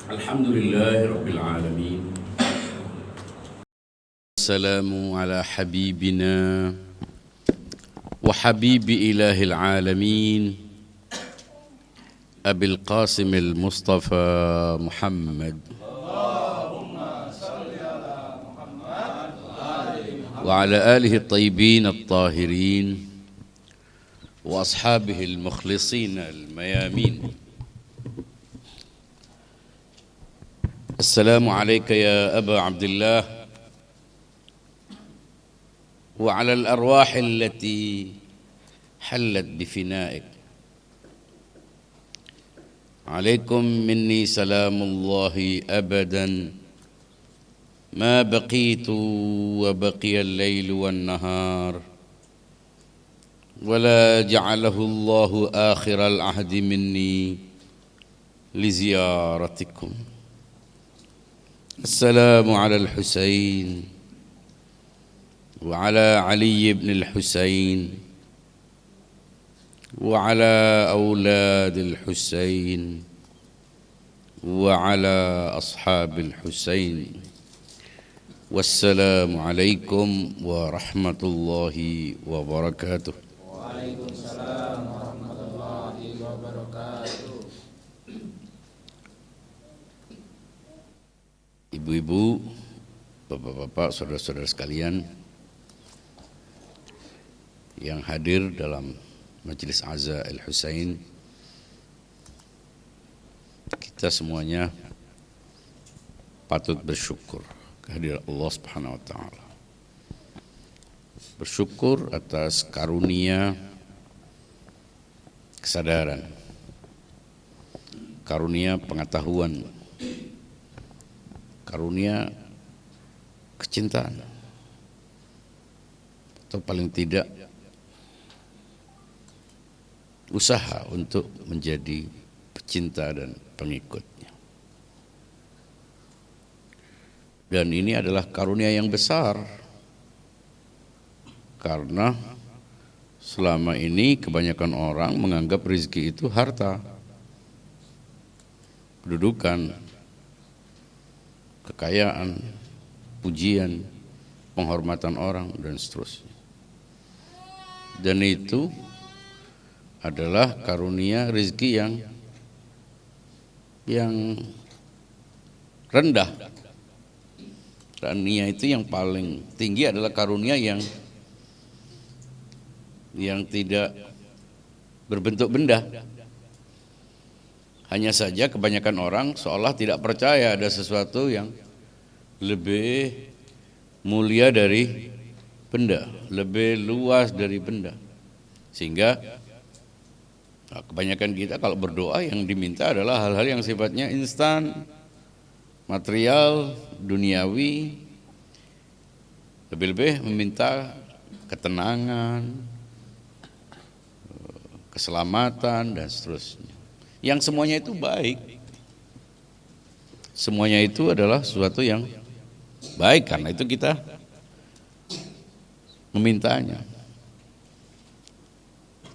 الحمد لله رب العالمين. السلام على حبيبنا وحبيب إله العالمين أبي القاسم المصطفى محمد وعلى آله الطيبين الطاهرين وأصحابه المخلصين الميامين. السلام عليك يا أبا عبد الله وعلى الأرواح التي حلت بفنائك. عليكم مني سلام الله أبدا ما بقيت وبقي الليل والنهار، ولا جعله الله آخر العهد مني لزيارتكم. السلام على الحسين وعلى علي بن الحسين وعلى أولاد الحسين وعلى أصحاب الحسين، والسلام عليكم ورحمة الله وبركاته. وعليكم السلام ورحمة الله وبركاته. Ibu-ibu, bapak-bapak, saudara-saudara sekalian yang hadir dalam Majelis Aza Al-Husain, kita semuanya patut bersyukur kehadirat Allah Subhanahu wa taala. Bersyukur atas karunia kesadaran, karunia pengetahuan, karunia kecintaan, atau paling tidak usaha untuk menjadi pecinta dan pengikutnya. Dan ini adalah karunia yang besar, karena selama ini kebanyakan orang menganggap rezeki itu harta, kedudukan, kekayaan, pujian, penghormatan orang, dan seterusnya. Dan itu adalah karunia rezeki yang rendah. Karunia itu yang paling tinggi adalah karunia yang tidak berbentuk benda. Hanya saja kebanyakan orang seolah tidak percaya ada sesuatu yang lebih mulia dari benda, lebih luas dari benda. Sehingga kebanyakan kita kalau berdoa yang diminta adalah hal-hal yang sifatnya instan, material, duniawi, lebih-lebih meminta ketenangan, keselamatan, dan seterusnya. Yang semuanya itu baik. Semuanya itu adalah sesuatu yang baik, karena itu kita memintanya.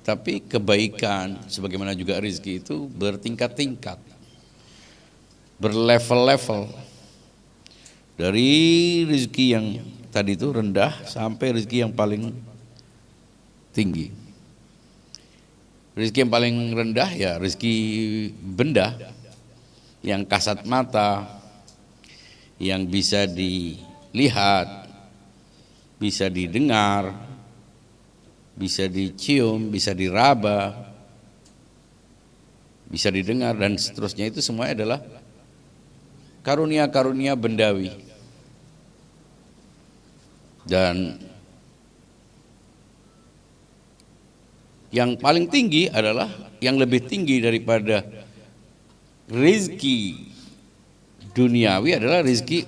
Tapi kebaikan, sebagaimana juga rezeki itu bertingkat-tingkat, berlevel-level. Dari rezeki yang tadi itu rendah sampai rezeki yang paling tinggi. Rezeki yang paling rendah ya rezeki benda, yang kasat mata, yang bisa dilihat, bisa didengar, bisa dicium, bisa diraba, bisa didengar, dan seterusnya. Itu semua adalah karunia-karunia bendawi. Dan yang paling tinggi adalah, yang lebih tinggi daripada rezeki duniawi adalah rezeki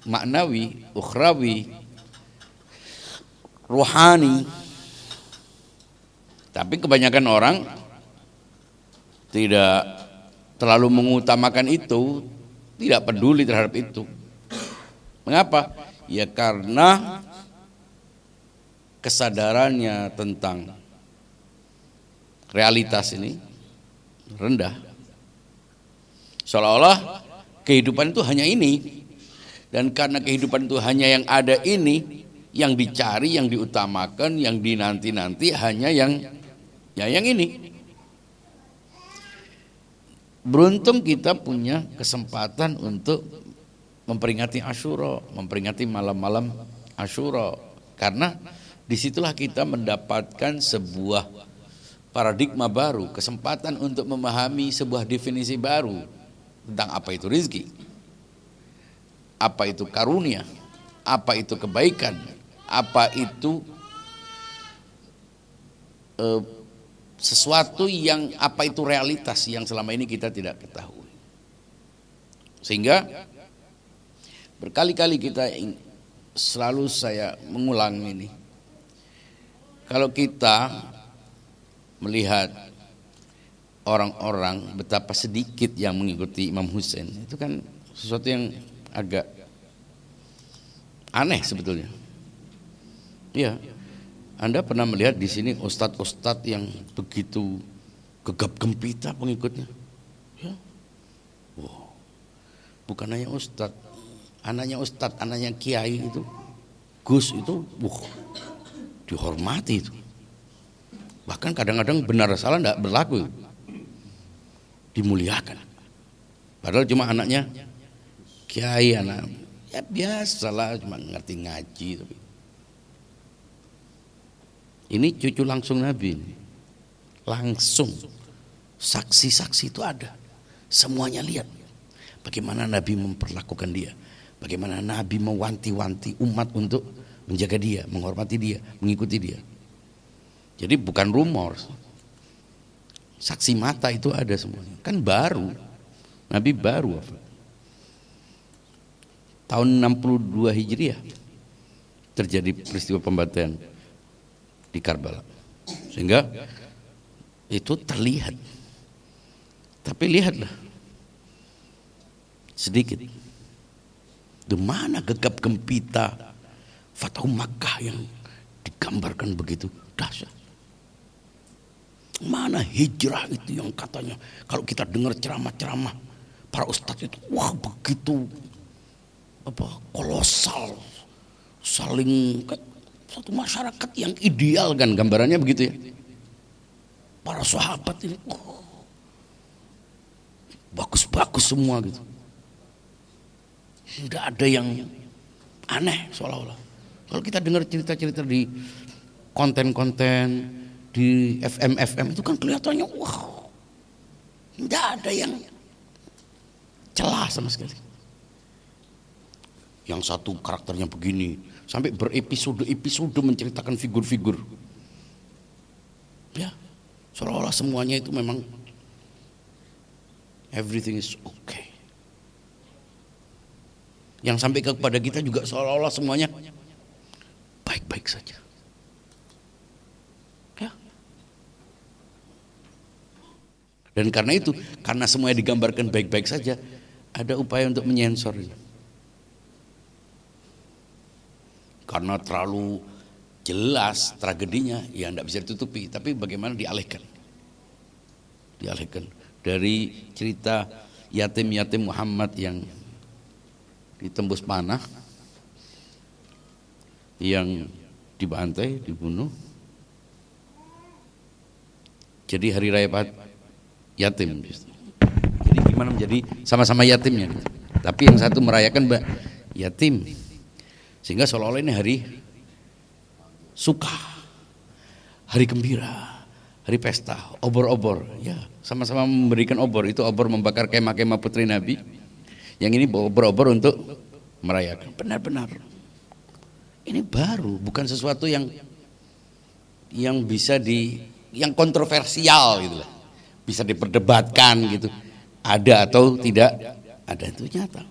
maknawi, ukhrawi, ruhani. Tapi kebanyakan orang tidak terlalu mengutamakan itu, tidak peduli terhadap itu. Mengapa? Ya karena kesadarannya tentang realitas ini rendah. Seolah-olah Kehidupan itu hanya ini. Dan karena kehidupan itu hanya yang ada ini, yang dicari, yang diutamakan, yang dinanti-nanti hanya yang ini. Beruntung kita punya kesempatan untuk memperingati Asyura, memperingati malam-malam Asyura. Karena disitulah kita mendapatkan sebuah paradigma baru, kesempatan untuk memahami sebuah definisi baru tentang apa itu rizki, apa itu karunia, apa itu kebaikan, apa itu sesuatu yang, apa itu realitas yang selama ini kita tidak ketahui. Sehingga berkali-kali kita selalu saya mengulang ini. Kalau kita melihat orang-orang betapa sedikit yang mengikuti Imam Husain, itu kan sesuatu yang agak aneh sebetulnya. Ya, Anda pernah melihat di sini ustadz-ustadz yang begitu gegap gempita pengikutnya? Ya, wow. Bukan hanya ustadz, anaknya kiai itu, Gus itu, dihormati itu. Bahkan kadang-kadang benar salah tidak berlaku, dimuliakan. Padahal cuma anaknya kiai, anak ya biasalah, cuma ngerti ngaji. Tapi ini cucu langsung Nabi, langsung saksi-saksi itu ada, semuanya lihat bagaimana Nabi memperlakukan dia, bagaimana Nabi mewanti-wanti umat untuk menjaga dia, menghormati dia, mengikuti dia. Jadi bukan rumor, saksi mata itu ada semuanya. Kan baru, Nabi baru wafat tahun 62 Hijriah terjadi peristiwa pembantaian di Karbala, sehingga itu terlihat. Tapi lihatlah sedikit, di mana gegap gempita Fathu Makkah yang digambarkan begitu dahsyat. Mana hijrah itu yang katanya kalau kita dengar ceramah-ceramah para ustadz itu, wah begitu kolosal, saling satu masyarakat yang ideal kan gambarannya begitu ya. Para sahabat ini bagus-bagus semua gitu. Tidak ada yang aneh seolah-olah. Kalau kita dengar cerita-cerita di konten-konten di FM itu kan kelihatannya wow, tidak ada yang celah sama sekali. Yang satu karakternya begini, sampai berepisode-episode menceritakan figur-figur. Ya, seolah-olah semuanya itu memang everything is okay. Yang sampai kepada kita juga seolah-olah semuanya baik-baik saja. Ya. Dan karena itu, karena semuanya digambarkan baik-baik saja, ada upaya untuk menyensor. Karena terlalu jelas tragedinya, ya tidak bisa ditutupi. Tapi bagaimana dialihkan dari cerita yatim-yatim Muhammad yang ditembus panah, yang dibantai, dibunuh. Jadi hari raya yatim. Jadi gimana menjadi sama-sama yatimnya? Tapi yang satu merayakan yatim, sehingga seolah-olah ini hari suka, hari gembira, hari pesta, obor-obor. Ya, sama-sama memberikan obor. Itu obor membakar kemah-kemah putri Nabi. Yang ini obor-obor untuk merayakan. Benar-benar ini baru, bukan sesuatu yang bisa yang kontroversial gitu lah. Bisa diperdebatkan gitu. Ada atau tidak ada, itu nyata.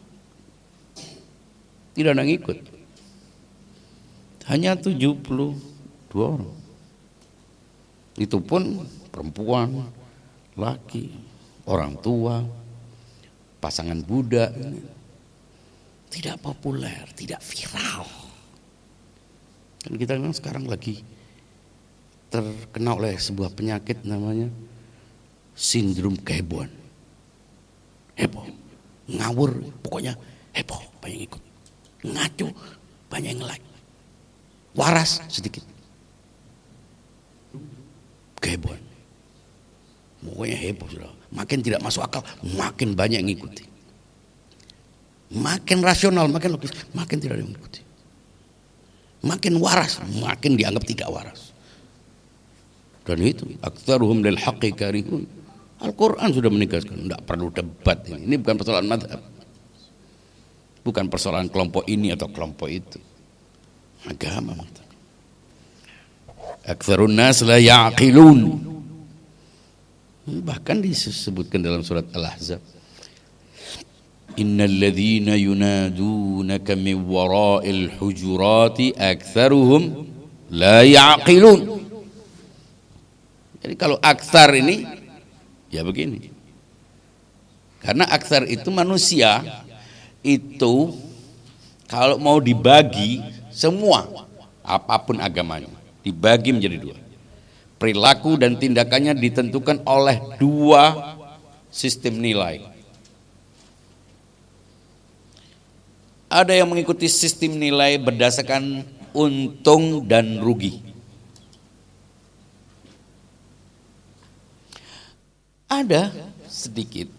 Tidak ada yang ikut. Hanya 72 orang. Itu pun perempuan, laki, orang tua, pasangan budak. Tidak populer, tidak viral. Dan kita memang sekarang lagi terkena oleh sebuah penyakit namanya sindrom kehebohan. Heboh. ngawur, pokoknya heboh, banyak yang ikut. Ngaco, banyak yang like. Waras sedikit. Kehebohan. Pokoknya heboh sudah. Makin tidak masuk akal, makin banyak yang ngikuti. Makin rasional, makin logis, makin tidak ada yang mengikuti. Makin waras, makin dianggap tidak waras. Dan itu aktsaruhum lil haqqi karihun. Al-Quran sudah menegaskan, tidak perlu debat ini. Ini bukan persoalan mazhab, bukan persoalan kelompok ini atau kelompok itu. Agama. Aktsarun nas la ya'qilun. Bahkan disebutkan dalam surat Al-Ahzab, innal ladzina yunadunaka min wara'il hujurati aktsaruhum la ya'qilun. Jadi kalau aksar ini ya begini, karena aksar itu manusia itu kalau mau dibagi semua apapun agamanya dibagi menjadi dua. Perilaku dan tindakannya ditentukan oleh dua sistem nilai. Ada yang mengikuti sistem nilai berdasarkan untung dan rugi. Ada sedikit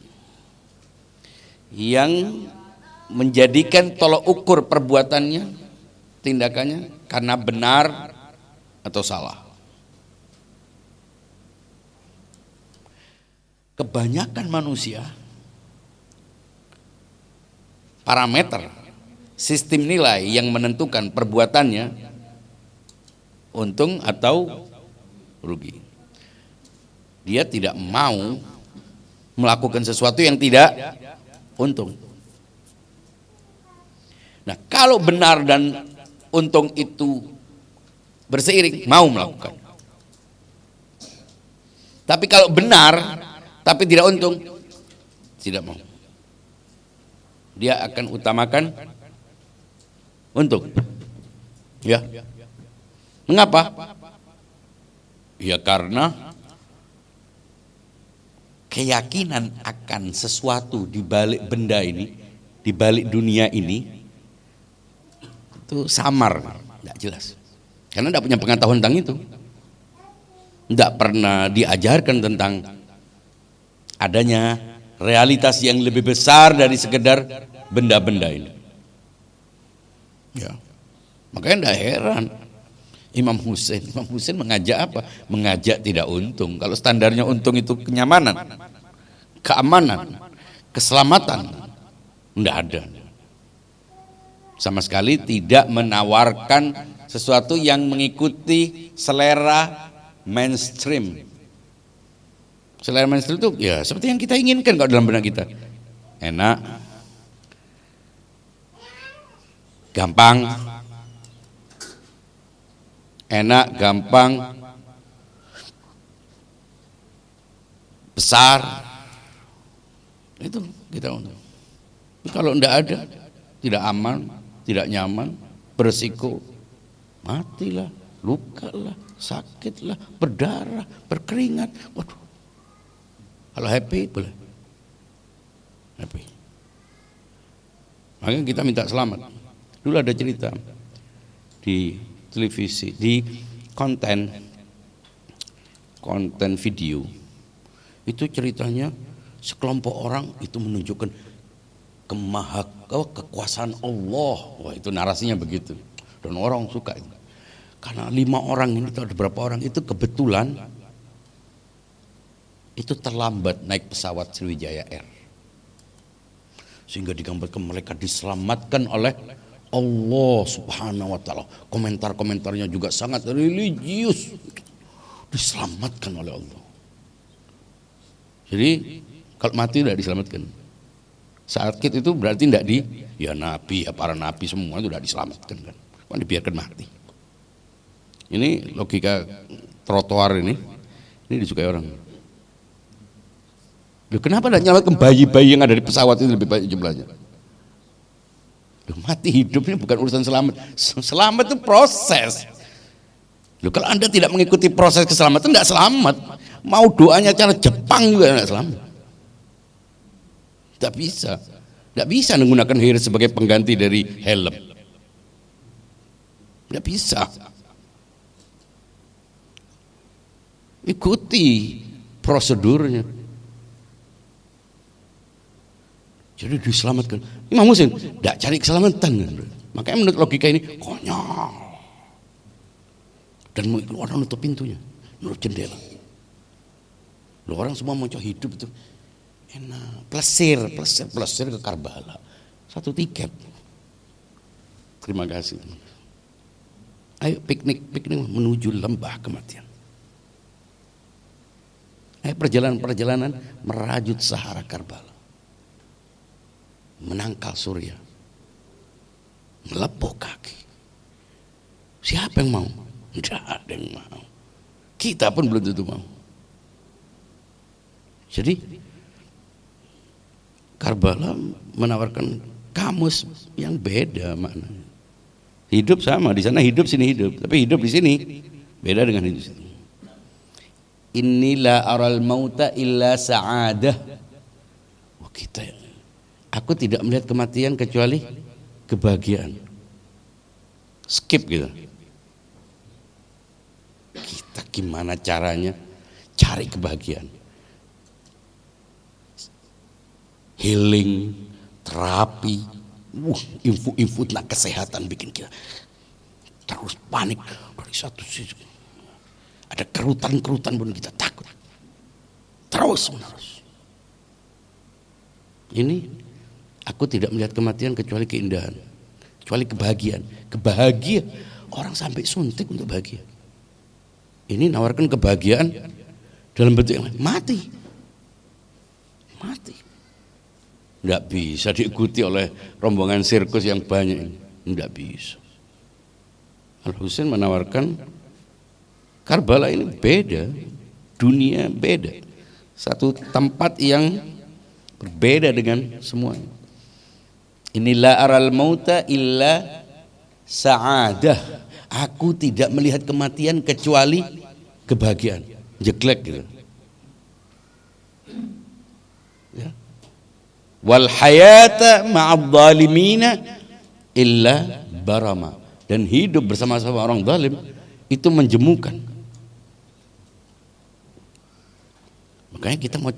yang menjadikan tolok ukur perbuatannya, tindakannya karena benar atau salah. Kebanyakan manusia parameter sistem nilai yang menentukan perbuatannya untung atau rugi. Dia tidak mau melakukan sesuatu yang tidak untung. Nah, kalau benar dan untung itu berseiring, mau melakukan. Tapi kalau benar tapi tidak untung, tidak mau. Dia akan utamakan untung. Ya. Mengapa? Ya karena keyakinan akan sesuatu di balik benda ini, di balik dunia ini itu samar, tidak jelas. Karena tidak punya pengetahuan tentang itu. Tidak pernah diajarkan tentang adanya realitas yang lebih besar dari sekedar benda-benda ini. Ya. Makanya tidak heran Imam Husain mengajak apa? Mengajak tidak untung. Kalau standarnya untung itu kenyamanan, keamanan, keselamatan, tidak ada. Sama sekali tidak menawarkan sesuatu yang mengikuti selera mainstream. Selera mainstream itu ya seperti yang kita inginkan kalau dalam benak kita. Enak, gampang, besar, itu kita untuk. Kalau tidak ada, tidak aman, tidak nyaman, beresiko, matilah, lukalah, sakitlah, berdarah, berkeringat. Waduh, kalau happy boleh, happy. Makanya kita minta selamat. Dulu ada cerita di televisi, di konten video itu ceritanya sekelompok orang itu menunjukkan kekuasaan Allah. Wah, itu narasinya begitu dan orang suka itu. Karena 5 orang ini atau beberapa orang itu kebetulan itu terlambat naik pesawat Sriwijaya Air, sehingga digambarkan mereka diselamatkan oleh Allah Subhanahu wa ta'ala. Komentar-komentarnya juga sangat religius. Diselamatkan oleh Allah. Jadi kalau mati tidak diselamatkan. Sakit itu berarti tidak ya nabi, ya para nabi semua itu tidak diselamatkan kan. Kan dibiarkan mati. Ini logika trotoar ini disukai orang. Loh, kenapa tidak nyelamatkan bayi-bayi yang ada di pesawat itu lebih banyak jumlahnya? Loh, mati hidup ini bukan urusan selamat. Selamat itu proses. Loh, kalau Anda tidak mengikuti proses keselamatan, tidak selamat. Mau doanya cara Jepang juga tidak selamat. Tidak bisa. Tidak bisa menggunakan hair sebagai pengganti dari helm. Tidak bisa. Ikuti prosedurnya. Jadi diselamatkan. Imam Husain tidak cari keselamatan. Makanya menurut logika ini konyol. Dan mau orang nutup pintunya, nutup jendela. Orang semua mau coba hidup itu enak, plesir ke Karbala. 1 tiket. Terima kasih. Ayo piknik menuju lembah kematian. Ayo perjalanan merajut Sahara Karbala. Menangkal surya. Melepuk kaki. Siapa yang mau? Tidak ada yang mau. Kita pun belum tentu mau. Jadi Karbala menawarkan kamus yang beda maknanya. Hidup sama, di sana hidup, sini hidup. Tapi hidup di sini beda dengan hidup di sini. Inilah aral mauta illa sa'adah. Oh, aku tidak melihat kematian kecuali kebahagiaan. Skip gitu. Kita gimana caranya cari kebahagiaan? Healing, terapi, info tentang kesehatan bikin kita terus panik dari satu sisi. Ada kerutan pun kita takut. Terus menerus. Ini aku tidak melihat kematian kecuali keindahan, kecuali kebahagiaan. Kebahagiaan orang sampai suntik untuk bahagia. Ini nawarkan kebahagiaan dalam bentuk yang lain. Mati. Tidak bisa diikuti oleh rombongan sirkus yang banyak ini. Tidak bisa. Al-Husain menawarkan Karbala ini beda, dunia beda. Satu tempat yang berbeda dengan semuanya. Inilah aral mauta illa sa'adah. Aku tidak melihat kematian kecuali kebahagiaan. Jeglek gitu. Ya. Wal hayata ma'adh dhalimina illa barama. Dan hidup bersama-sama orang zalim itu menjemukan. Makanya kita mau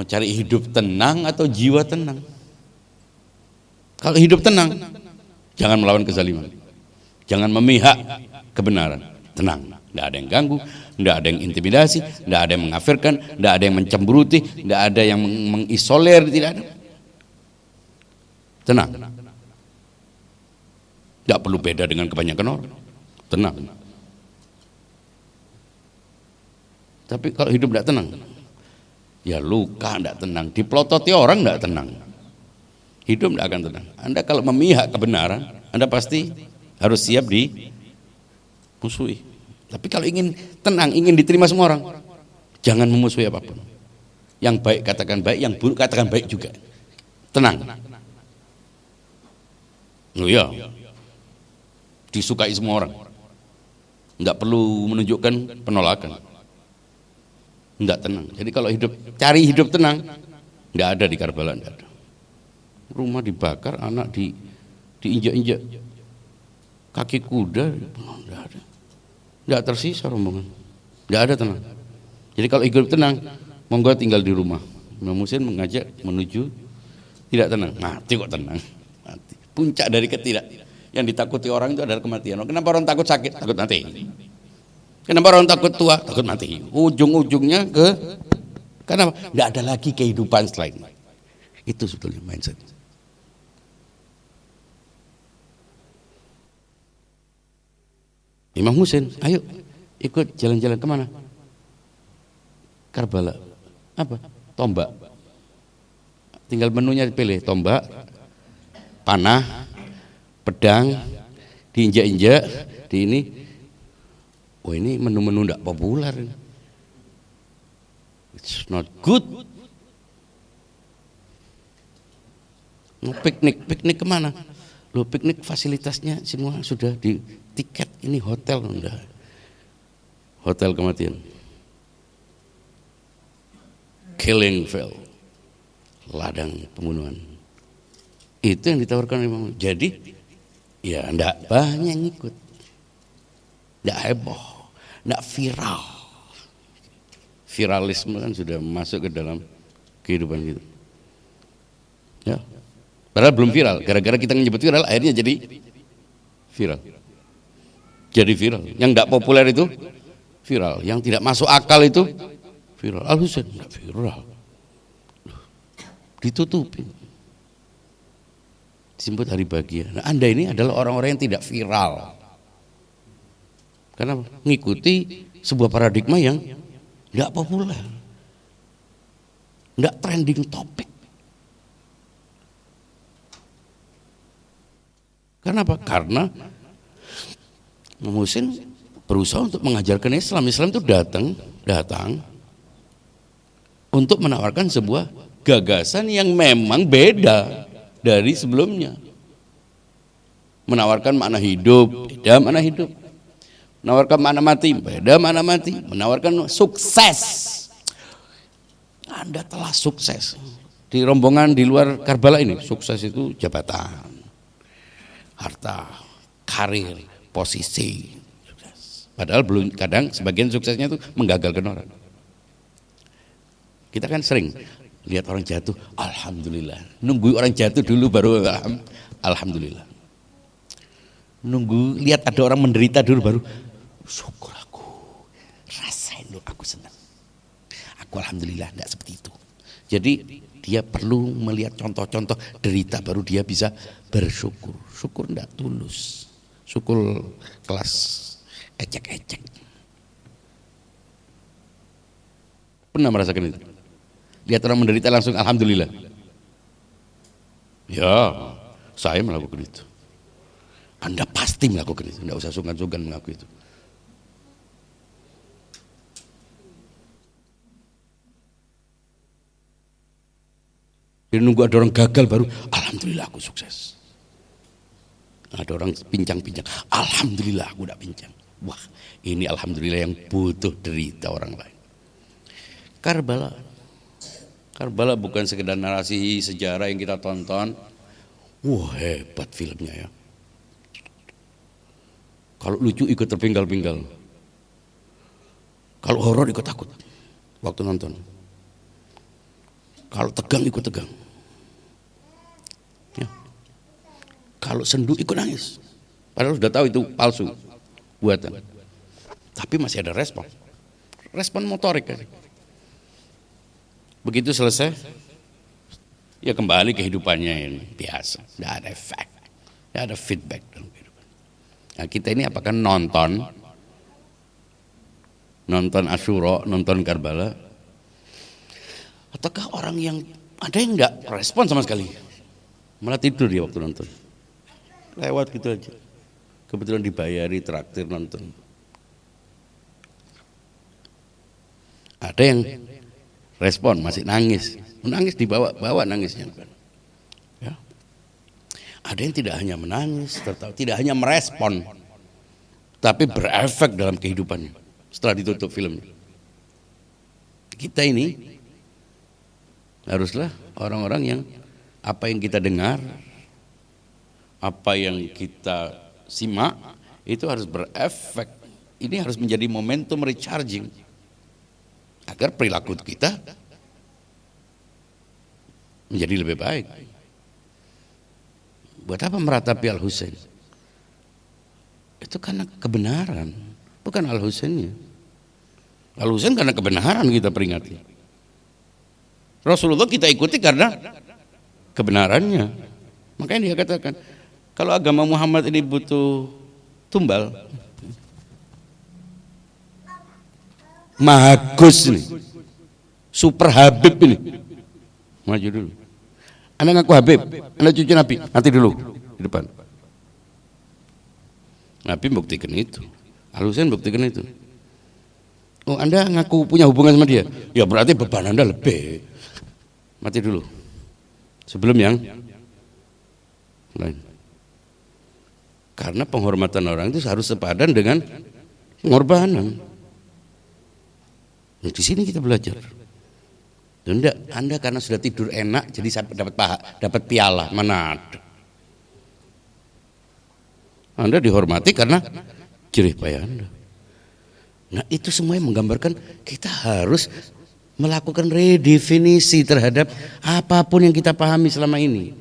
cari hidup tenang atau jiwa tenang. Kalau hidup tenang, jangan melawan kezaliman. Jangan memihak kebenaran. Tenang, tidak ada yang ganggu, tidak ada yang intimidasi, tidak ada yang mengafirkan, tidak ada yang mencemburuti, tidak ada yang mengisolir, tidak ada. Tenang. Tidak perlu beda dengan kebanyakan orang. Tenang. Tapi kalau hidup tidak tenang, ya luka tidak tenang, dipelototi orang tidak tenang. Hidup tidak akan tenang. Anda kalau memihak kebenaran, Anda pasti harus siap dimusuhi. Tapi kalau ingin tenang, ingin diterima semua orang, jangan memusuhi apapun. Yang baik katakan baik, yang buruk katakan baik juga. Tenang. Oh iya, disukai semua orang. Tidak perlu menunjukkan penolakan. Tidak tenang. Jadi kalau cari hidup tenang, tidak ada di Karbala, tidak ada. Rumah dibakar, anak diinjak-injak, kaki kuda, tidak ada. Tidak tersisa rombongan. Tidak ada tenang. Jadi kalau hidup tenang, monggo tinggal di rumah. Imam Husain mengajak menuju tidak tenang. Mati kok tenang. Mati. Puncak dari yang ditakuti orang itu adalah kematian. Kenapa orang takut sakit? Takut mati. Kenapa orang takut tua? Takut mati. Ujung-ujungnya karena tidak ada lagi kehidupan selain itu sebetulnya mindset. Imam Husain, ayo ikut jalan-jalan kemana? Karbala. Apa? Tombak. Tinggal menunya pilih, tombak, panah, pedang, diinjak-injak, di ini. Oh ini menu-menu tidak populer. It's not good. Mau piknik kemana? Lo piknik fasilitasnya semua sudah di tiket, ini hotel enggak. Hotel kematian. Killing field. ladang pembunuhan. Itu yang ditawarkan Imam. Jadi ya enggak banyak yang ikut, enggak heboh, enggak viral. Viralisme kan sudah masuk ke dalam kehidupan kita. Ya, padahal belum viral. Gara-gara kita menyebut viral, akhirnya jadi viral. Jadi viral. Yang enggak populer itu viral. Yang tidak masuk akal itu viral. Al-Husain enggak viral. Ditutupin. Disebut hari bahagia. Nah, Anda ini adalah orang-orang yang tidak viral. Karena mengikuti sebuah paradigma yang tidak populer, tidak trending topik. Kenapa? Karena Imam Husain berusaha untuk mengajarkan Islam. Islam itu datang untuk menawarkan sebuah gagasan yang memang beda dari sebelumnya. Menawarkan makna hidup, beda makna hidup. Menawarkan makna mati, beda makna mati. Menawarkan sukses. Anda telah sukses. Di rombongan di luar Karbala ini, sukses itu jabatan, harta, karir, posisi. Sukses. Padahal belum, kadang sebagian suksesnya itu menggagalkan orang. Kita kan sering lihat orang jatuh, alhamdulillah. Nunggu orang jatuh dulu baru alhamdulillah. Nunggu lihat ada orang menderita dulu baru syukur aku, rasain dulu aku senang. Aku alhamdulillah enggak seperti itu. Jadi dia perlu melihat contoh-contoh derita baru dia bisa bersyukur. Syukur enggak tulus. Syukur kelas ecek-ecek. Pernah merasakan itu? Lihat orang menderita langsung alhamdulillah. Ya, saya melakukan itu. Anda pasti melakukan itu, enggak usah sungkan-sungkan mengaku itu. Jadi nunggu ada orang gagal baru, alhamdulillah aku sukses. Ada orang pincang-pincang, alhamdulillah aku udah pincang. Wah, ini alhamdulillah yang butuh derita orang lain. Karbala bukan sekedar narasi sejarah yang kita tonton. Wah, hebat filmnya ya. Kalau lucu ikut terpinggal-pinggal. Kalau horor ikut takut waktu nonton. Kalau tegang ikut tegang. Ya. Kalau sendu ikut nangis. Padahal sudah tahu itu palsu buatan. Tapi masih ada respon. Respon motorik kan. Begitu selesai, ya kembali kehidupannya ini biasa. Tidak ada efek, tidak ada feedback dalam kehidupan. Nah, kita ini apakah nonton Asyura, nonton Karbala, ataukah orang yang ada yang enggak respon sama sekali, malah tidur dia waktu nonton, lewat gitu aja, kebetulan dibayari traktir nonton. Ada yang respon masih nangis dibawa nangisnya. Ya. Ada yang tidak hanya menangis, tidak hanya merespon, tapi berefek dalam kehidupannya setelah ditutup film. Kita ini haruslah orang-orang yang apa yang kita dengar, apa yang kita simak itu harus berefek. Ini harus menjadi momentum recharging agar perilaku kita menjadi lebih baik. Buat apa meratapi Al-Husain? Itu karena kebenaran, bukan Al-Husainnya. Al-Husain karena kebenaran kita peringati. Rasulullah kita ikuti karena kebenarannya. Makanya dia katakan, kalau agama Muhammad ini butuh tumbal, Mahagus ini, super Habib ini, maju dulu. Anda ngaku Habib, Anda cucu Nabi, nanti dulu di depan. Nabi buktikan itu, Al-Husain buktikan itu. Oh, Anda ngaku punya hubungan sama dia, ya berarti beban Anda lebih. Mati dulu, sebelum yang lain. Karena penghormatan orang itu harus sepadan dengan pengorbanan. Nah, di sini kita belajar. Enggak, Anda karena sudah tidur enak jadi dapat piala, mana ada. Anda dihormati karena jerih payah Anda. Nah itu semuanya menggambarkan kita harus melakukan redefinisi terhadap apapun yang kita pahami selama ini.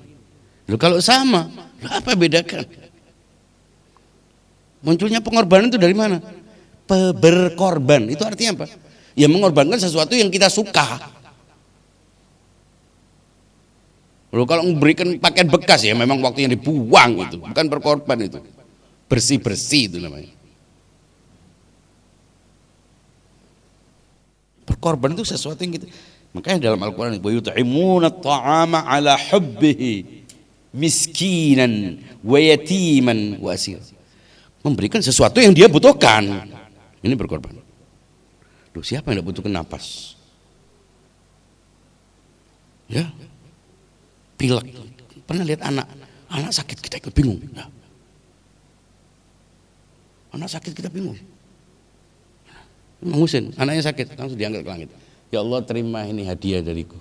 Loh kalau sama, apa bedakan? Munculnya pengorbanan itu dari mana? Berkorban, itu artinya apa? Ya mengorbankan sesuatu yang kita suka. Loh kalau memberikan pakaian bekas ya memang waktunya dibuang itu, bukan berkorban itu. Bersih-bersih itu namanya. Berkorban itu sesuatu yang kita, makanya dalam Al-Quran wa yut'imuna at-ta'ama ala hubbihi miskinan wa yatiman wa asir. Memberikan sesuatu yang dia butuhkan. Ini berkorban. Loh, siapa yang tidak butuhkan napas? Ya, pilek. Pernah lihat anak sakit kita ikut bingung. Ya. Anak sakit kita bingung. Imam Husain, anaknya sakit, langsung diangkat ke langit. Ya Allah, terima ini hadiah dariku.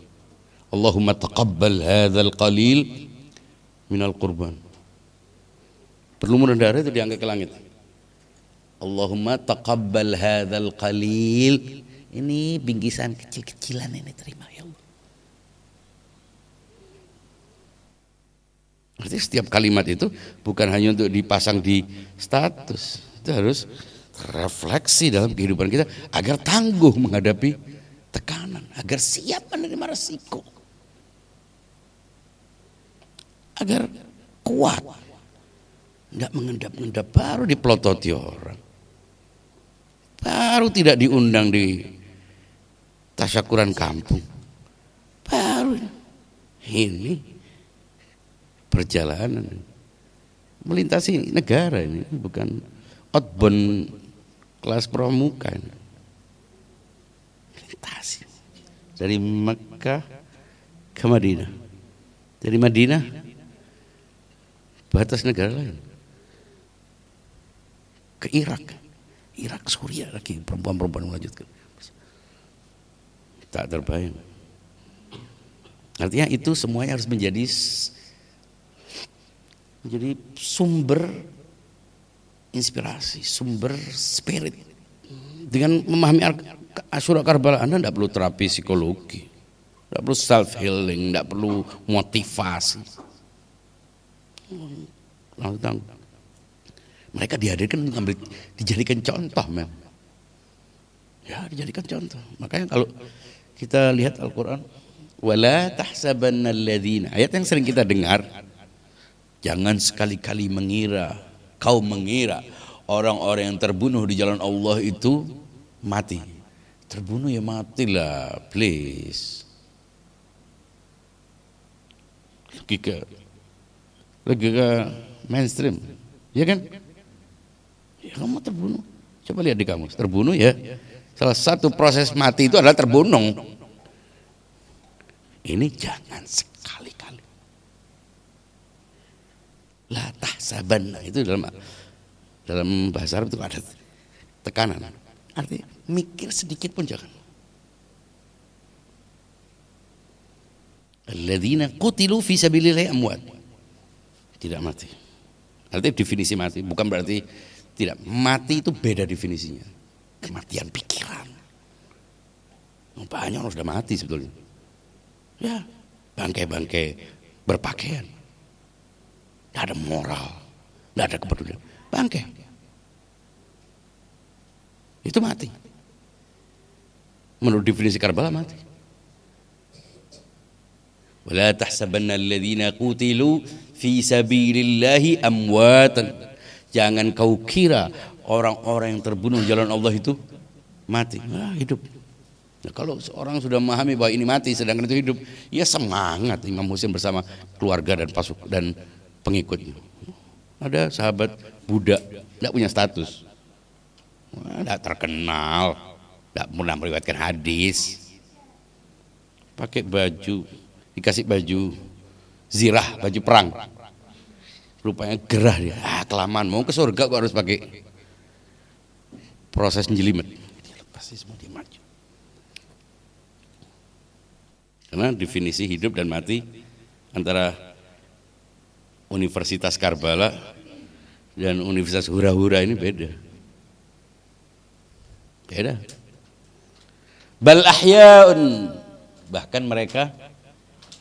Allahumma taqabbal hadzal qalil minal qurban. Berlumur darah itu diangkat ke langit. Allahumma taqabbal hadzal qalil. Ini bingkisan kecil-kecilan ini terima ya Allah. Artinya setiap kalimat itu bukan hanya untuk dipasang di status, itu harus refleksi dalam kehidupan kita agar tangguh menghadapi tekanan, agar siap menerima resiko, agar kuat, tidak mengendap-endap baru dipelototi orang, baru tidak diundang di tasyakuran kampung, baru ini perjalanan melintasi negara ini bukan outbound kelas pramuka ini. Melintasi dari Mekah ke Madinah, dari Madinah batas negara lain ke Irak Suriah lagi, perempuan-perempuan melanjutkan tak terbayang. Artinya itu semuanya harus menjadi sumber inspirasi, sumber spirit. Dengan memahami Asyura Karbala, Anda tidak perlu terapi psikologi, tidak perlu self healing, tidak perlu motivasi. Mereka dihadirkan untuk dijadikan contoh, memang. Ya, dijadikan contoh. Makanya kalau kita lihat Al-Quran, wala tahsabanna alladzina, ayat yang sering kita dengar, jangan sekali-kali kau mengira orang-orang yang terbunuh di jalan Allah itu mati. Terbunuh ya matilah, please. Logika mainstream, ya kan? Ya kamu terbunuh. Coba lihat di kamus, terbunuh ya. Salah satu proses mati itu adalah terbunuh. Ini jangan sekali-kali. La tahsabanna itu dalam bahasa Arab itu ada tekanan. Artinya mikir sedikit pun jangan. Alladzina qutilu fi sabilillahi amwat. Tidak mati. Artinya definisi mati bukan berarti tidak. Mati itu beda definisinya. Kematian pikiran. Banyak orang sudah mati sebetulnya. Ya, bangkai-bangkai berpakaian. Tidak ada moral, tidak ada kepedulian. Bangkai. Itu mati. Menurut definisi Karbala mati. Wala tahsabanna alladhina qutilu fi sabilillahi amwatan. Jangan kau kira orang-orang yang terbunuh di jalan Allah itu mati. Hidup. Nah, kalau seorang sudah memahami bahwa ini mati sedangkan itu hidup, ya semangat Imam Husain bersama keluarga dan pengikutnya. Ada sahabat budak, tidak punya status, tidak terkenal, tidak pernah meriwayatkan hadis, pakai baju, dikasih baju zirah, baju perang, rupanya gerah dia, kelamaan mau ke surga kok harus pakai proses menjelimet. Dia lepas semua, dia maju. Karena definisi hidup dan mati antara Universitas Karbala dan Universitas Hura-Hura ini beda. Beda. Bal ahyaun, bahkan mereka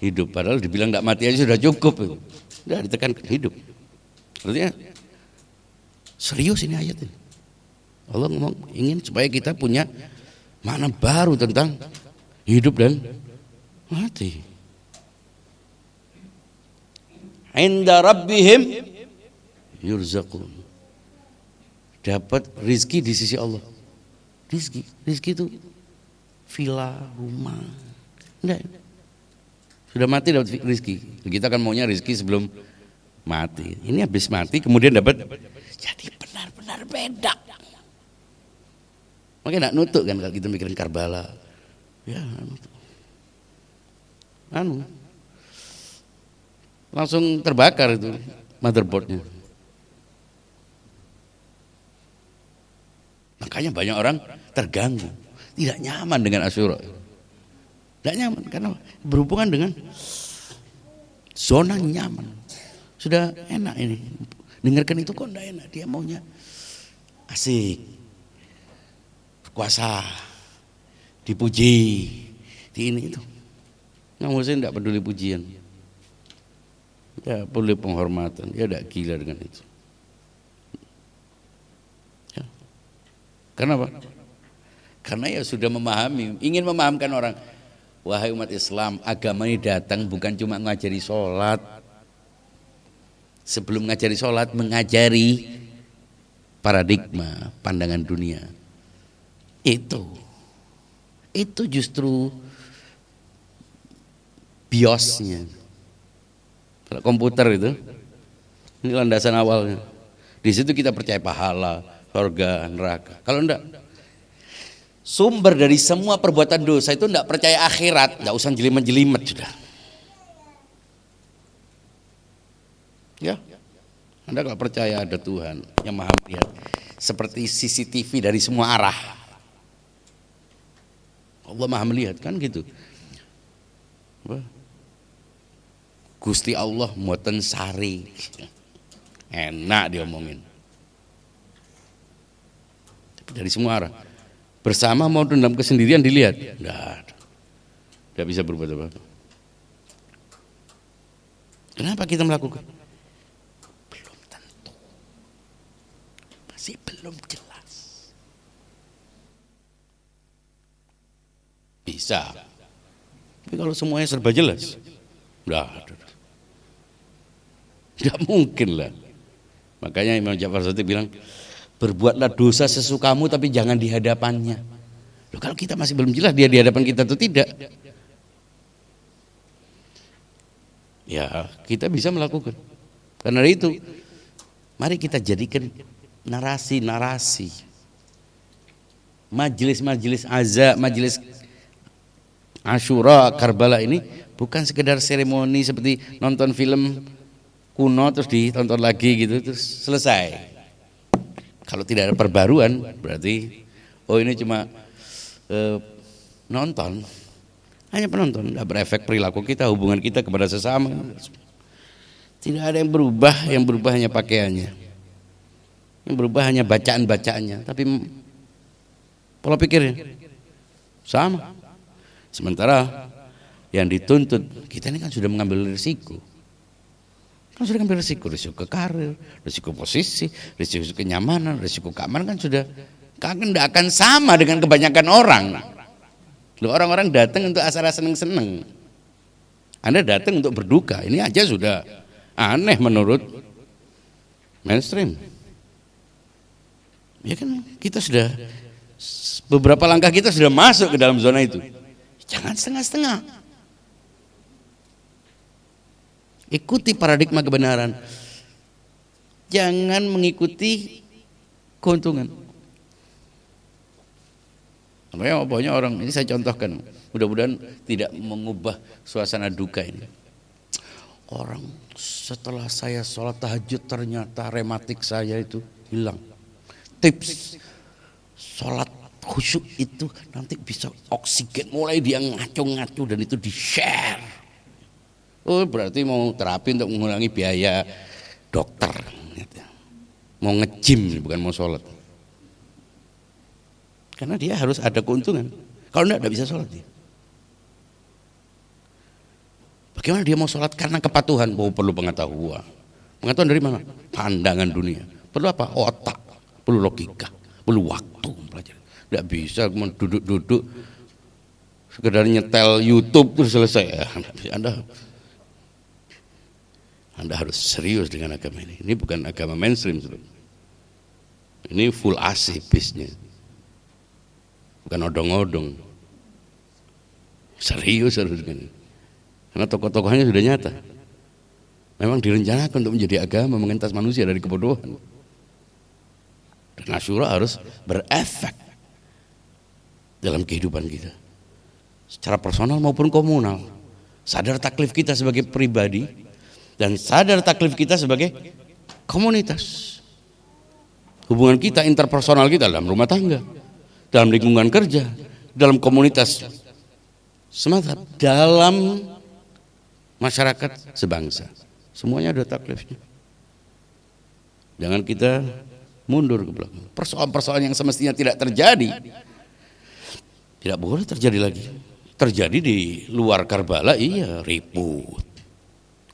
hidup, padahal dibilang enggak mati aja sudah cukup. Udah ditekan hidup. Artinya serius ini ayat ini. Allah ngomong ingin supaya kita punya makna baru tentang hidup dan mati. Inda rabbihim yurzaqun. Dapat rizki di sisi Allah. Rizki itu villa, rumah. Enggak. Sudah mati dapat rizki. Kita kan maunya rizki sebelum mati. Ini habis mati kemudian dapat. Jadi benar-benar beda. Makanya nak nutuk kan kalau kita mikirin Karbala. Ya, nutuk. Langsung terbakar itu motherboardnya. Makanya banyak orang terganggu, tidak nyaman dengan Asyura. Tidak nyaman karena berhubungan dengan zona nyaman. Sudah enak ini, dengarkan itu kok tidak enak. Dia maunya asik, kuasa, dipuji, di ini itu. Nggak Hussein tidak peduli pujian, tidak peduli penghormatan, dia tidak gila dengan itu. Ya. Kenapa? Karena ya sudah memahami, ingin memahamkan orang. Wahai umat Islam, agama ini datang bukan cuma ngajari sholat. Sebelum ngajari sholat, mengajari paradigma, pandangan dunia. Itu justru biosnya. Kalau komputer itu, ini landasan awalnya. Di situ kita percaya pahala, surga, neraka. Kalau enggak, sumber dari semua perbuatan dosa itu enggak percaya akhirat, enggak usah jelimet-jelimet sudah. Ya, Anda kalau percaya ada Tuhan yang maha melihat, seperti CCTV dari semua arah. Allah maha melihat kan gitu. Gusti Allah muatan sari, enak diomongin. Tapi dari semua arah, bersama mau dalam kesendirian dilihat, tidak bisa berbuat apa-apa. Kenapa kita melakukan? Belum tentu, masih belum jelas. Bisa, tapi kalau semuanya serba jelas, tidak mungkin lah. Makanya Imam Ja'far Shadiq bilang, berbuatlah dosa sesukamu tapi jangan di hadapannya. Loh, kalau kita masih belum jelas dia di hadapan kita atau tidak, ya kita bisa melakukan. Karena itu mari kita jadikan narasi-narasi, majelis-majelis azza, majelis Asyura Karbala ini bukan sekedar seremoni seperti nonton film kuno terus ditonton lagi gitu terus selesai. Kalau tidak ada perbaruan berarti ini cuma nonton, hanya penonton, tidak berefek perilaku kita, hubungan kita kepada sesama. Tidak ada yang berubah hanya pakaiannya, yang berubah hanya bacaan-bacaannya, tapi pola pikirnya sama. Sementara yang dituntut kita ini kan sudah mengambil risiko. Kan sudah ambil risiko ke karir, risiko posisi, risiko kenyamanan, risiko keamanan kan sudah tidak akan sama dengan kebanyakan orang. Loh, orang-orang datang untuk asal seneng-seneng. Anda datang untuk berduka, ini aja sudah aneh menurut mainstream. Ya kan kita sudah beberapa langkah kita sudah masuk ke dalam zona itu. Jangan setengah-setengah. Ikuti paradigma kebenaran. Jangan mengikuti keuntungan. Makanya banyak orang, ini saya contohkan, mudah-mudahan tidak mengubah suasana duka ini. Orang setelah saya sholat tahajud ternyata rematik saya itu hilang. Tips sholat khusyuk itu nanti bisa oksigen mulai dia ngaco-ngaco dan itu di-share. Oh berarti mau terapi untuk mengurangi biaya dokter. Mau nge-gym bukan mau sholat. Karena dia harus ada keuntungan. Kalau enggak bisa sholat dia. Bagaimana dia mau sholat? Karena kepatuhan. Oh perlu pengetahuan. Pengetahuan dari mana? Pandangan dunia. Perlu apa? Otak. Perlu logika. Perlu waktu belajar. Enggak bisa cuma duduk-duduk sekedar nyetel YouTube terus selesai. Anda harus serius dengan agama ini. Ini bukan agama mainstream. Ini full AC bisnya. Bukan odong-odong. Serius harus dengan ini. Karena tokoh-tokohnya sudah nyata. Memang direncanakan untuk menjadi agama mengentas manusia dari kebodohan. Dan Asyura harus berefek dalam kehidupan kita. Secara personal maupun komunal. Sadar taklif kita sebagai pribadi. Dan sadar taklif kita sebagai komunitas. Hubungan kita, interpersonal kita dalam rumah tangga, dalam lingkungan kerja, dalam komunitas semata, dalam masyarakat sebangsa. Semuanya ada taklifnya. Jangan kita mundur ke belakang. Persoalan-persoalan yang semestinya tidak terjadi, tidak boleh terjadi lagi. Terjadi di luar Karbala, iya ribut.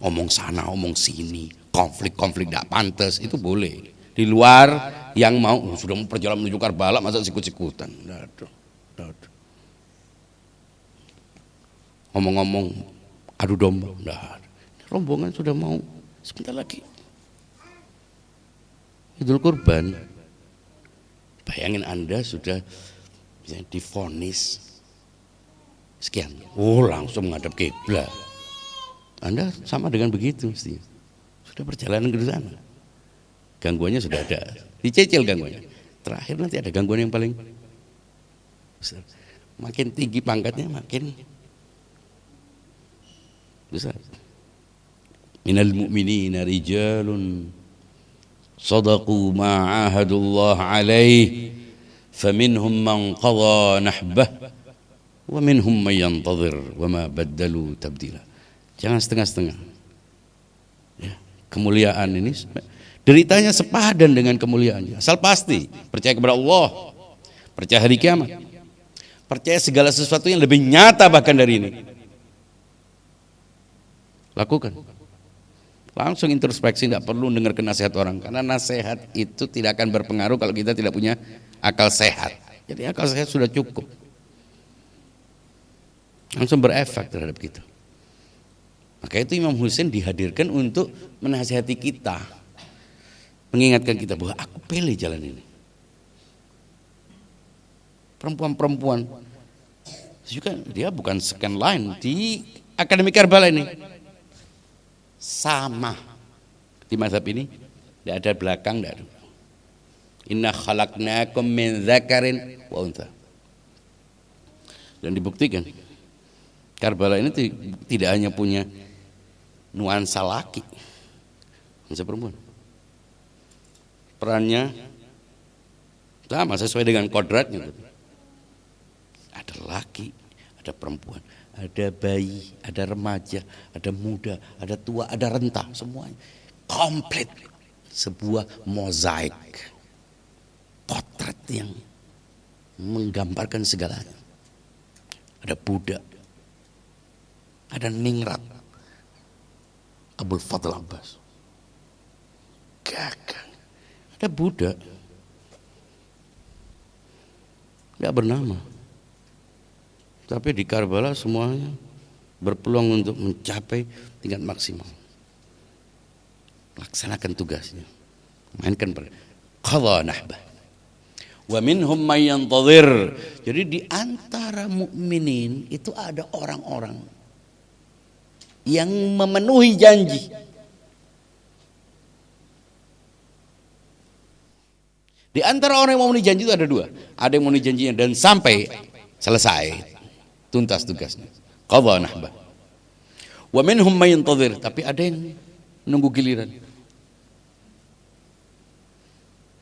Omong sana, omong sini, konflik-konflik tidak pantas, itu boleh. Di luar yang mau, sudah mau perjalanan menuju Karbala, masa sikut-sikutan. Ngomong-ngomong, adu domba, enggak. Rombongan sudah mau, sebentar lagi. Idul Kurban, bayangin Anda sudah misalnya divonis sekian, langsung menghadap kiblat. Anda sama dengan begitu mesti. Sudah perjalanan ke sana. Gangguannya sudah ada. Dicecil gangguannya. Terakhir nanti ada gangguan yang paling besar. Makin tinggi pangkatnya makin besar. Minal mu'minina rijalun sadaqu ma 'ahadullah alaih faminhum man qadha nahbah wa minhum man yantazir wa ma baddalu tabdila. Jangan setengah-setengah. Ya, kemuliaan ini deritanya sepadan dengan kemuliaannya. Asal pasti percaya kepada Allah, percaya hari kiamat, percaya segala sesuatu yang lebih nyata bahkan dari ini. Lakukan. Langsung introspeksi, tidak perlu dengarkan nasihat orang, karena nasihat itu tidak akan berpengaruh kalau kita tidak punya akal sehat. Jadi akal sehat sudah cukup. Langsung berefek terhadap kita. Maka itu Imam Husain dihadirkan untuk menasihati kita, mengingatkan kita bahwa aku pilih jalan ini. Perempuan-perempuan juga dia bukan second line di Akademi Karbala ini, sama di mazhab ini, tidak ada belakang, tidak ada. Inna khalaqnakum min dzakarin wa untha. Dan dibuktikan Karbala ini tidak hanya punya nuansa laki, nuansa perempuan. Perannya sama sesuai dengan kodratnya. Ada laki, ada perempuan, ada bayi, ada remaja, ada muda, ada tua, ada renta, semuanya komplit. Sebuah mozaik, potret yang menggambarkan segalanya. Ada Buddha, ada ningrat, Abul Fadl Abbas, gagah. Ada Buddha, tidak bernama, tapi di Karbala semuanya berpeluang untuk mencapai tingkat maksimal. Laksanakan tugasnya, mainkan qadha nahbah. Wa minhum may yantazir. Jadi di antara mukminin itu ada orang-orang yang memenuhi janji. Di antara orang yang memenuhi janji itu ada dua. Ada yang memenuhi janjinya dan sampai selesai, tuntas tugasnya. Qadha nahbah. Wa minhum may yantazir, tapi ada yang nunggu giliran.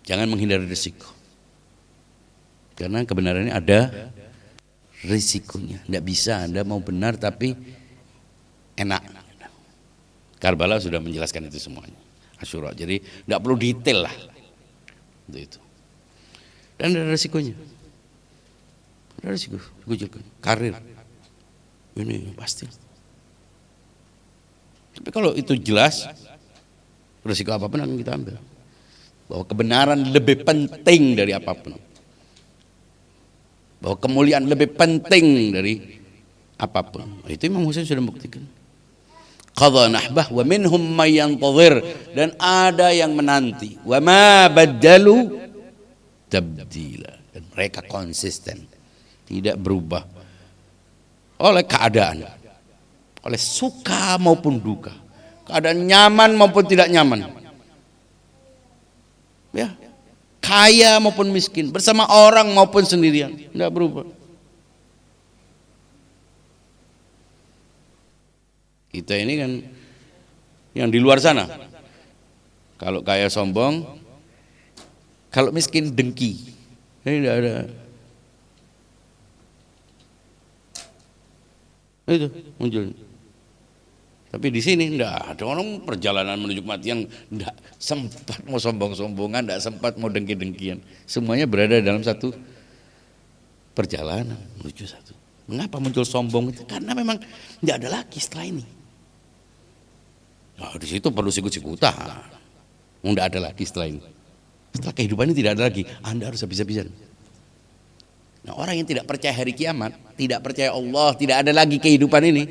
Jangan menghindari risiko. Karena kebenaran ini ada risikonya. Tidak bisa Anda mau benar tapi enak. Karbala sudah menjelaskan itu semuanya. Asyura. Jadi tidak perlu detail lah. Itu. Dan ada risikonya. Ada risiko. Karir. Ini pasti. Tapi kalau itu jelas, risiko apapun akan kita ambil. Bahwa kebenaran lebih penting dari apapun. Bahwa kemuliaan lebih penting dari apapun. Itu Imam Husain sudah membuktikan. Qadha nahbah wa minhum may yantazir, dan ada yang menanti. Wa ma badalu tabdila, dan mereka konsisten, tidak berubah oleh keadaan, oleh suka maupun duka, keadaan nyaman maupun tidak nyaman. Ya. Kaya maupun miskin, bersama orang maupun sendirian, tidak berubah. Kita ini kan yang di luar sana, kalau kaya sombong, kalau miskin dengki. Ini tidak ada. Itu muncul. Tapi di sini tidak ada orang perjalanan menuju kematian, tidak sempat mau sombong-sombongan, tidak sempat mau dengki-dengkian. Semuanya berada dalam satu perjalanan menuju satu. Mengapa muncul sombong itu? Karena memang tidak ada lagi setelah ini. Nah, di situ perlu sikut-sikutan. Tidak ada lagi setelah ini. Setelah kehidupan ini tidak ada lagi. Anda harus habis-habisan. Nah, orang yang tidak percaya hari kiamat, tidak percaya Allah, tidak ada lagi kehidupan ini.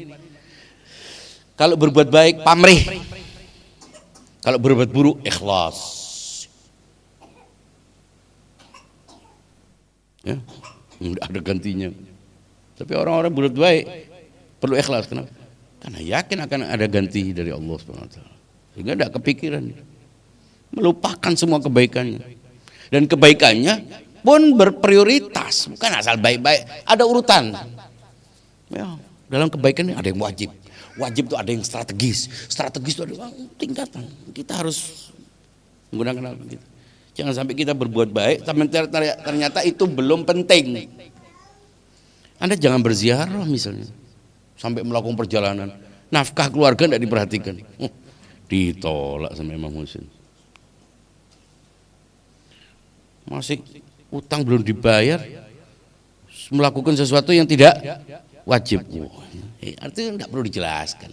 Kalau berbuat baik pamrih, kalau berbuat buruk ikhlas. Ya, tidak ada gantinya. Tapi orang-orang berbuat baik perlu ikhlas. Kenapa? Karena yakin akan ada ganti dari Allah SWT. Sehingga tidak kepikiran, melupakan semua kebaikannya. Dan kebaikannya pun berprioritas, bukan asal baik-baik. Ada urutan. Ya, dalam kebaikan ini ada yang wajib. Wajib itu ada yang strategis. Strategis itu ada tingkatan. Kita harus menggunakan apa gitu. Jangan sampai kita berbuat baik, tapi ternyata itu belum penting. Anda jangan berziarah misalnya, sampai melakukan perjalanan. Nafkah keluarga tidak diperhatikan. Ditolak sama Imam Husain. Masih utang belum dibayar, melakukan sesuatu yang tidak wajib. Artinya tidak perlu dijelaskan.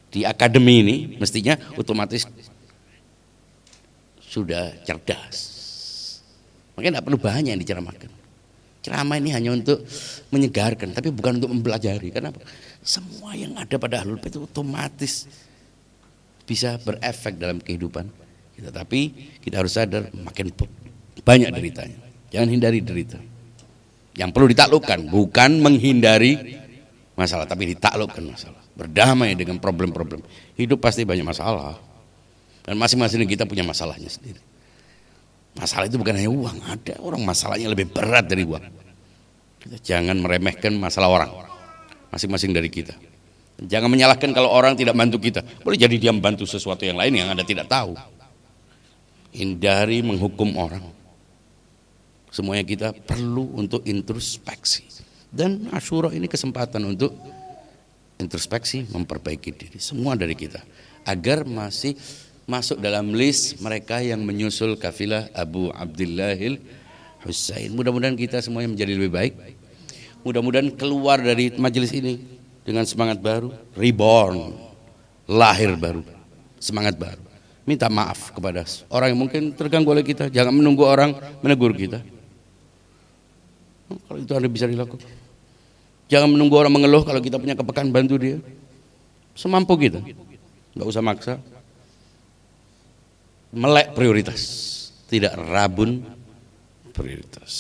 Di akademi ini mestinya otomatis sudah cerdas. Makanya tidak perlu banyak yang diceramahkan. Ceramah ini hanya untuk menyegarkan, tapi bukan untuk mempelajari. Kenapa? Semua yang ada pada Ahlul Bait itu otomatis bisa berefek dalam kehidupan kita. Tapi kita harus sadar makin banyak deritanya. Jangan hindari derita. Yang perlu ditaklukkan bukan menghindari masalah, tapi ditaklukkan masalah. Berdamai dengan problem-problem. Hidup pasti banyak masalah. Dan masing-masing kita punya masalahnya sendiri. Masalah itu bukan hanya uang, ada orang masalahnya lebih berat dari uang. Kita jangan meremehkan masalah orang, masing-masing dari kita. Jangan menyalahkan kalau orang tidak bantu kita. Boleh jadi dia membantu sesuatu yang lain yang Anda tidak tahu. Hindari menghukum orang. Semuanya kita perlu untuk introspeksi. Dan Asyura ini kesempatan untuk introspeksi, memperbaiki diri. Semua dari kita. Agar masih masuk dalam list mereka yang menyusul kafilah Abu Abdillahil Husain. Mudah-mudahan kita semuanya menjadi lebih baik. Mudah-mudahan keluar dari majelis ini dengan semangat baru, reborn, lahir baru, semangat baru. Minta maaf kepada orang yang mungkin terganggu oleh kita. Jangan menunggu orang menegur kita. Kalau itu Anda bisa dilakukan. Jangan menunggu orang mengeluh kalau kita punya kepekaan, bantu dia. Semampu kita. Enggak usah maksa. Melek prioritas, tidak rabun prioritas.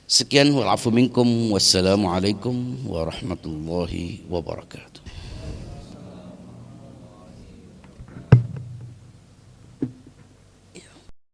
Sekian wal afu minkum, wassalamualaikum warahmatullahi wabarakatuh.